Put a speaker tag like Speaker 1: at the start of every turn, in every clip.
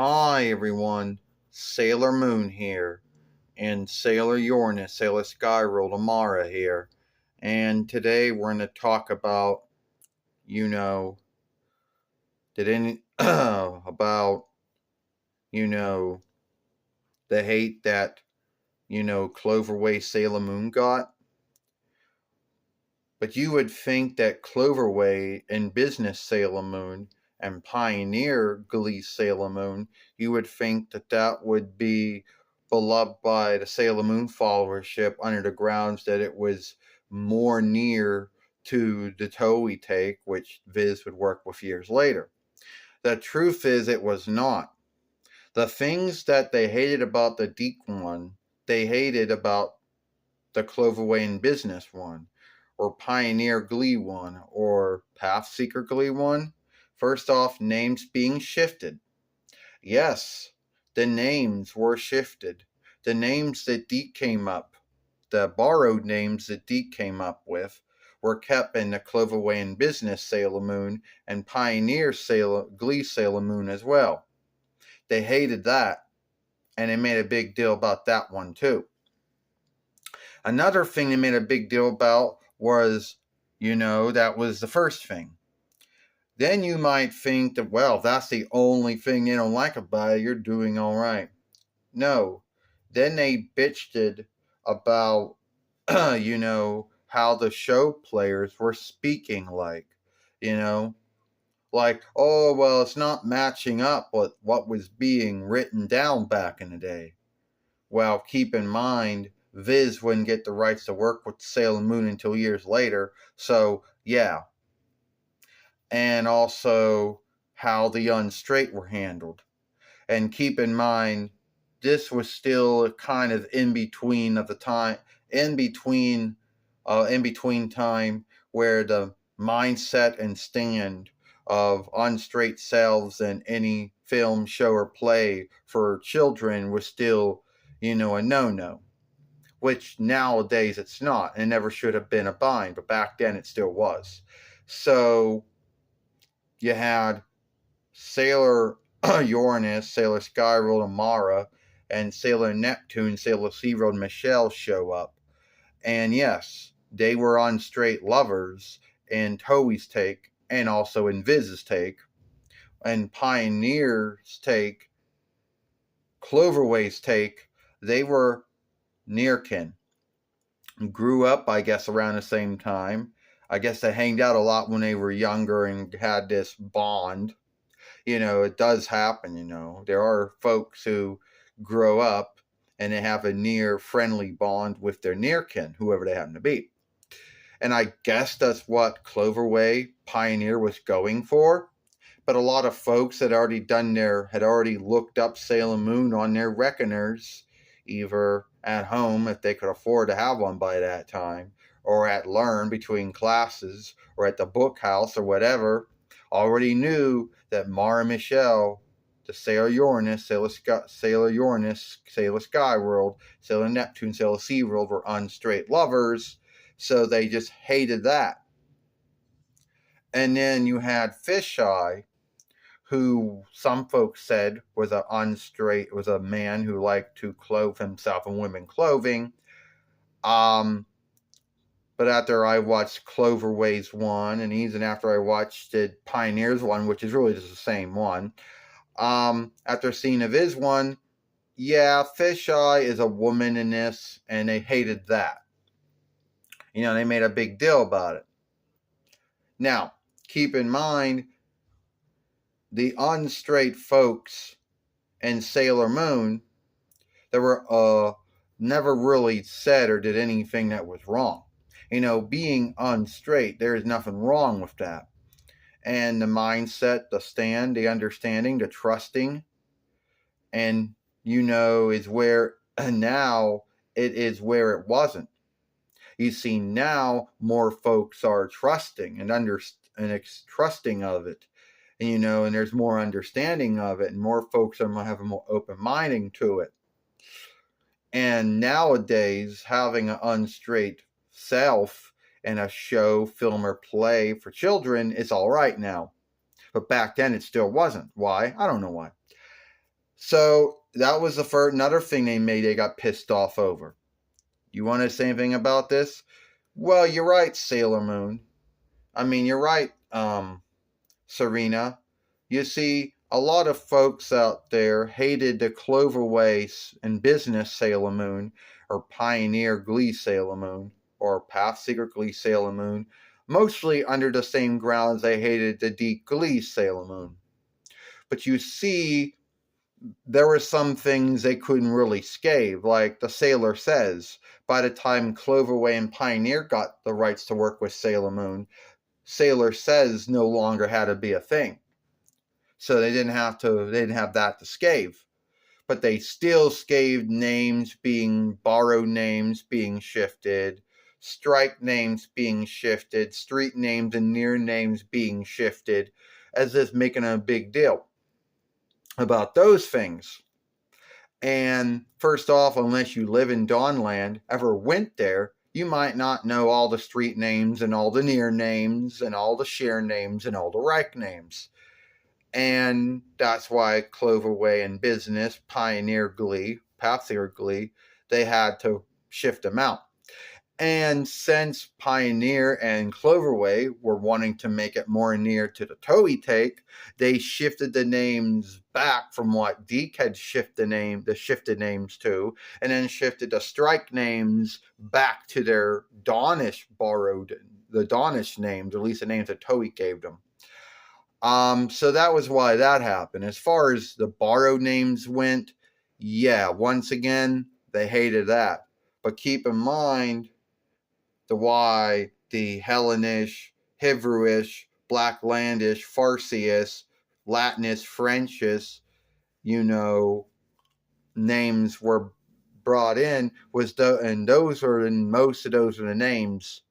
Speaker 1: Hi everyone, Sailor Moon here, and Sailor Uranus, Sailor Skyworld, Amara here, and today we're going to talk about, you know, did any, about, you know, the hate that, Cloverway Sailor Moon got. But you would think that Cloverway and Business Sailor Moon and Pioneer Glee Sailor Moon, you would think that that would be beloved by the Sailor Moon followership under the grounds that it was more near to the Toei take, which Viz would work with years later. The truth is, it was not. The things that they hated about the Deke one, they hated about the Cloverway and Business one, or Pioneer Glee one, or Pathseeker Glee one. First off, names being shifted. Yes, the names were shifted. The names that Deke came up, the borrowed names that Deke came up with, were kept in the Cloverway and Business Sailor Moon and Pioneer Glee Sailor Moon as well. They hated that, and they made a big deal about that one too. Another thing they made a big deal about was, that was the first thing. Then you might think that, well, that's the only thing they don't like about it, you're doing all right. No. Then they bitched about, how the show players were speaking like, oh, well, it's not matching up with what was being written down back in the day. Well, keep in mind, Viz wouldn't get the rights to work with Sailor Moon until years later, so yeah. And also how the unstraight were handled. And keep in mind, this was still kind of in between time where the mindset and stand of unstraight selves in any film, show, or play for children was still, a no-no. Which nowadays it's not, and it never should have been a bind, but back then it still was. So you had Sailor Uranus, Sailor Skyworld, Amara, and Sailor Neptune, Sailor SeaWorld, Michelle show up. And yes, they were unstraight lovers in Toei's take, and also in Viz's take, and Pioneer's take, Cloverway's take. They were nearkin. Grew up, I guess, around the same time. I guess they hanged out a lot when they were younger and had this bond. It does happen, There are folks who grow up and they have a near friendly bond with their nearkin, whoever they happen to be. And I guess that's what Cloverway Pioneer was going for. But a lot of folks had already looked up Sailor Moon on their reckoners, either at home if they could afford to have one by that time, or at Learn between classes, or at the book house or whatever, already knew that Mara Michelle, the Sailor Uranus, Sailor Skyworld, Sailor Neptune, Sailor SeaWorld were unstraight lovers, so they just hated that. And then you had Fisheye, who some folks said was a man who liked to clothe himself in women clothing. But after I watched Cloverway's one, and even after I watched Pioneer's one, which is really just the same one, after seeing of his one, yeah, Fisheye is a woman in this, and they hated that. They made a big deal about it. Now, keep in mind, the unstraight folks in Sailor Moon that were never really said or did anything that was wrong. Being unstraight, there is nothing wrong with that. And the mindset, the stand, the understanding, the trusting, and is where now it is where it wasn't. You see, now more folks are trusting and trusting of it. And there's more understanding of it, and more folks are having more open minding to it. And nowadays, having an unstraight self in a show, film, or play for children is all right now. But back then, it still wasn't. Why? I don't know why. So that was the first, another thing they got pissed off over. You want to say anything about this? Well, you're right, Sailor Moon. I mean, you're right, Serena. You see, a lot of folks out there hated the Cloverway and Business Sailor Moon, or Pioneer Glee Sailor Moon, or Path Seeker Glee Sailor Moon, mostly under the same grounds they hated the Deep Glee Sailor Moon. But you see, there were some things they couldn't really scave, like the Sailor Says. By the time Cloverway and Pioneer got the rights to work with Sailor Moon, Sailor Says no longer had to be a thing. So they didn't have that to scave. But they still scaved names being borrowed, names being shifted, strike names being shifted, street names and near names being shifted, as if making a big deal about those things. And first off, unless you live in Dawnland, ever went there, you might not know all the street names and all the near names and all the share names and all the Reich names. And that's why Cloverway and Business, Pioneer Glee, Pathseer Glee, they had to shift them out. And since Pioneer and Cloverway were wanting to make it more near to the Toei take, they shifted the names back from what Deke had shifted names to, and then shifted the strike names back to their Dawnish names, at least the names that Toei gave them. So that was why that happened. As far as the borrowed names went, yeah, once again, they hated that. But keep in mind why the Hellenish, Hebrewish, Blacklandish, Farsius, Latinist, Frenchish, names were brought in and most of those are the names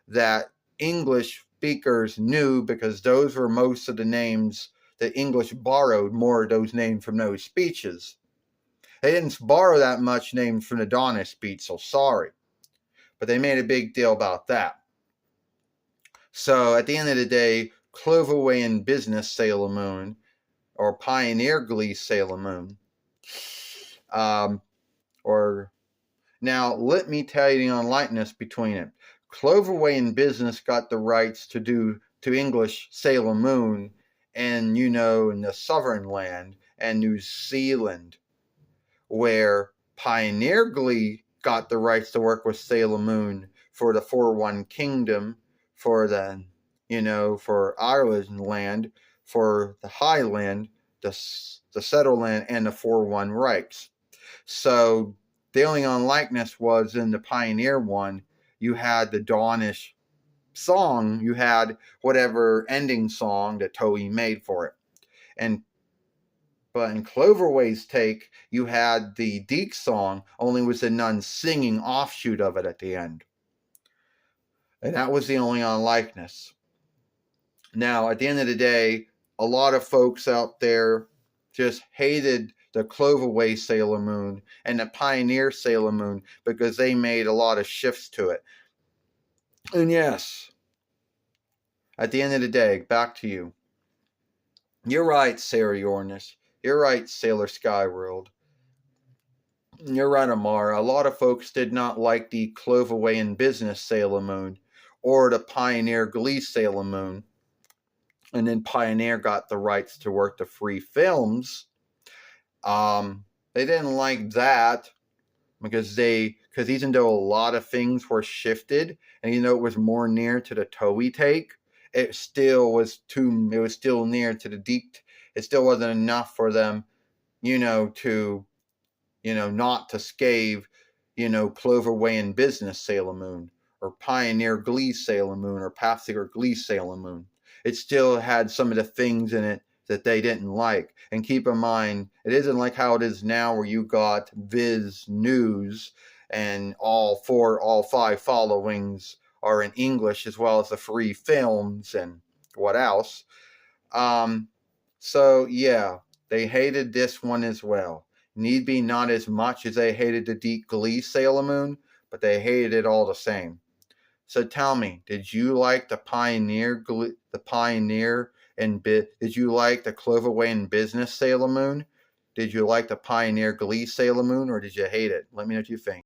Speaker 1: that English speakers knew, because those were most of the names that English borrowed more of those names from those speeches. They didn't borrow that much names from the Dawnish speech, so sorry. But they made a big deal about that. So at the end of the day, Cloverway and Business Sailor Moon, or Pioneer Glee Sailor Moon, now let me tell you the unlikeness between it. Cloverway and Business got the rights to English Sailor Moon, and in the Southern Land and New Zealand, where Pioneer Glee got the rights to work with Sailor Moon for the 4-1 Kingdom, for for Ireland land, for the Highland, the Settled Land, and the 4-1 Reichs. So the only unlikeness was in the Pioneer one, you had the Dawnish song, you had whatever ending song that Toei made for it. But in Cloverway's take, you had the Deke song, only was the nun singing offshoot of it at the end. And that was the only unlikeness. Now, at the end of the day, a lot of folks out there just hated the Cloverway Sailor Moon and the Pioneer Sailor Moon because they made a lot of shifts to it. And yes, at the end of the day, back to you. You're right, Sarah Uranus. You're right, Sailor Skyworld. You're right, Amara. A lot of folks did not like the Cloverway and Business Sailor Moon or the Pioneer Glee Sailor Moon. And then Pioneer got the rights to work the free films. They didn't like that because even though a lot of things were shifted, and it was more near to the Toei take, it was still near to the Deke. It still wasn't enough for them, to not to scave, Cloverway and Business Sailor Moon, or Pioneer Glee Sailor Moon, or Pathseeker Glee Sailor Moon. It still had some of the things in it that they didn't like. And keep in mind, it isn't like how it is now where you got Viz News and all 5 followings are in English, as well as the free films and what else. So yeah, they hated this one as well. Need be not as much as they hated the Deep Glee Sailor Moon, but they hated it all the same. So tell me, did you like the Pioneer and did you like the Cloverway and Business Sailor Moon? Did you like the Pioneer Glee Sailor Moon, or did you hate it? Let me know what you think.